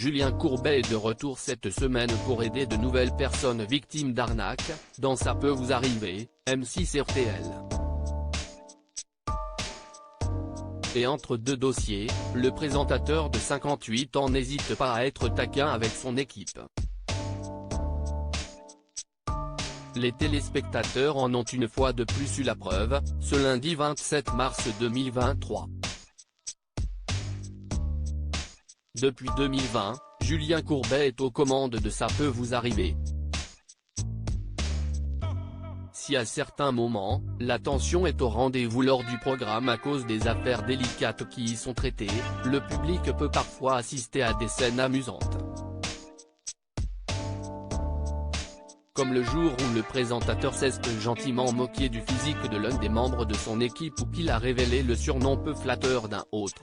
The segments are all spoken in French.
Julien Courbet est de retour cette semaine pour aider de nouvelles personnes victimes d'arnaques, dans Ça peut vous arriver, M6 RTL. Et entre deux dossiers, le présentateur de 58 ans n'hésite pas à être taquin avec son équipe. Les téléspectateurs en ont une fois de plus eu la preuve, ce lundi 27 mars 2023. Depuis 2020, Julien Courbet est aux commandes de Ça peut vous arriver. Si à certains moments, la tension est au rendez-vous lors du programme à cause des affaires délicates qui y sont traitées, le public peut parfois assister à des scènes amusantes. Comme le jour où le présentateur s'est gentiment moqué du physique de l'un des membres de son équipe ou qu'il a révélé le surnom peu flatteur d'un autre.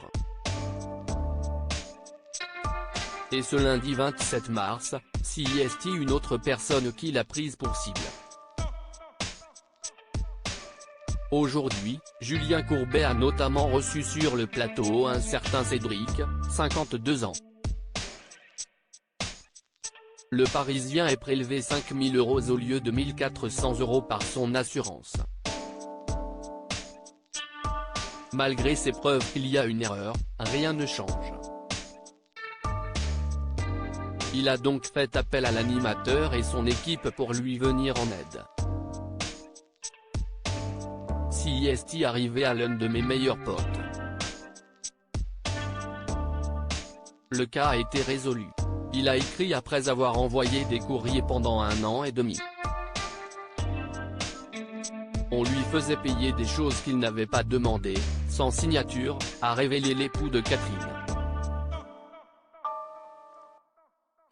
Et ce lundi 27 mars, CIST une autre personne qui l'a prise pour cible. Aujourd'hui, Julien Courbet a notamment reçu sur le plateau un certain Cédric, 52 ans. Le Parisien est prélevé 5 000 € au lieu de 1 400 € par son assurance. Malgré ces preuves qu'il y a une erreur, rien ne change. Il a donc fait appel à l'animateur et son équipe pour lui venir en aide. CIST arrivé à l'un de mes meilleurs potes. Le cas a été résolu. Il a écrit après avoir envoyé des courriers pendant 1 an et demi. On lui faisait payer des choses qu'il n'avait pas demandées, sans signature, a révélé l'époux de Catherine.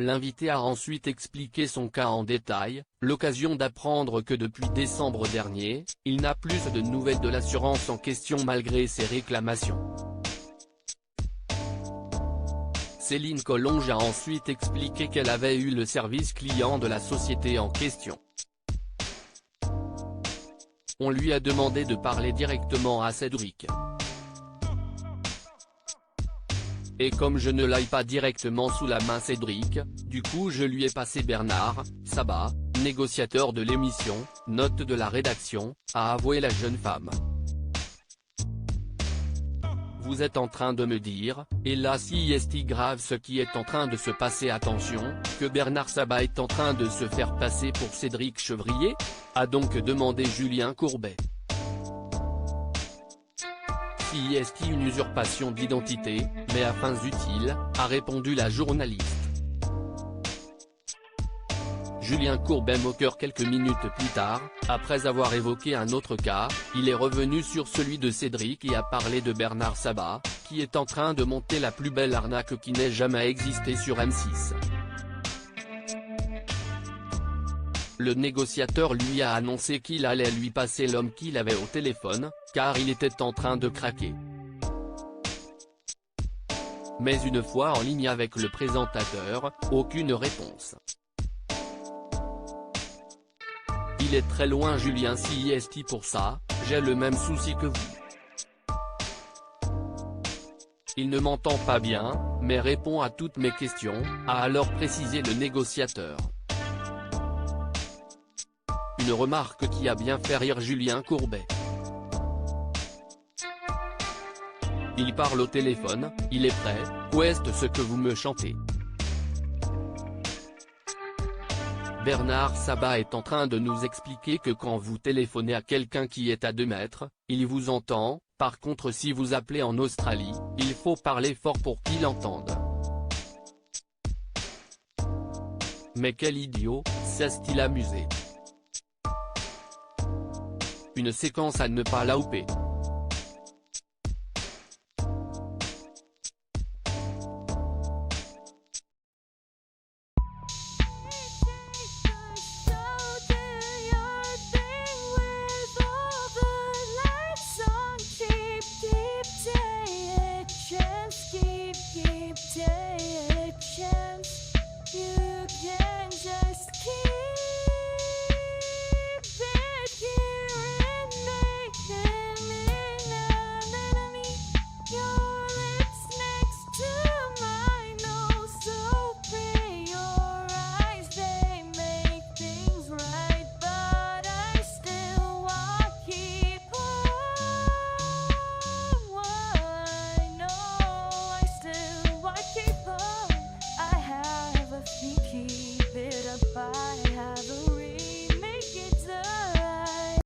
L'invité a ensuite expliqué son cas en détail, l'occasion d'apprendre que depuis décembre dernier, il n'a plus de nouvelles de l'assurance en question malgré ses réclamations. Céline Collonges a ensuite expliqué qu'elle avait eu le service client de la société en question. On lui a demandé de parler directement à Cédric. Et comme je ne l'aille pas directement sous la main Cédric, du coup je lui ai passé Bernard Sabat, négociateur de l'émission, note de la rédaction, a avoué la jeune femme. Vous êtes en train de me dire, et là CIST grave ce qui est en train de se passer attention, que Bernard Sabat est en train de se faire passer pour Cédric Chevrier ? A donc demandé Julien Courbet. CIST une usurpation d'identité, mais à fins utiles, a répondu la journaliste. Julien Courbet moqueur quelques minutes plus tard, après avoir évoqué un autre cas, il est revenu sur celui de Cédric et a parlé de Bernard Sabat, qui est en train de monter la plus belle arnaque qui n'ait jamais existé sur M6. Le négociateur lui a annoncé qu'il allait lui passer l'homme qu'il avait au téléphone, car il était en train de craquer. Mais une fois en ligne avec le présentateur, aucune réponse. Il est très loin Julien CIST pour ça, j'ai le même souci que vous. Il ne m'entend pas bien, mais répond à toutes mes questions, a alors précisé le négociateur. Une remarque qui a bien fait rire Julien Courbet. Il parle au téléphone, il est prêt, qu'est ce que vous me chantez. Bernard Sabat est en train de nous expliquer que quand vous téléphonez à quelqu'un qui est à 2 mètres, il vous entend, par contre si vous appelez en Australie, il faut parler fort pour qu'il entende. Mais quel idiot, s'est-il amusé. Une séquence à ne pas louper.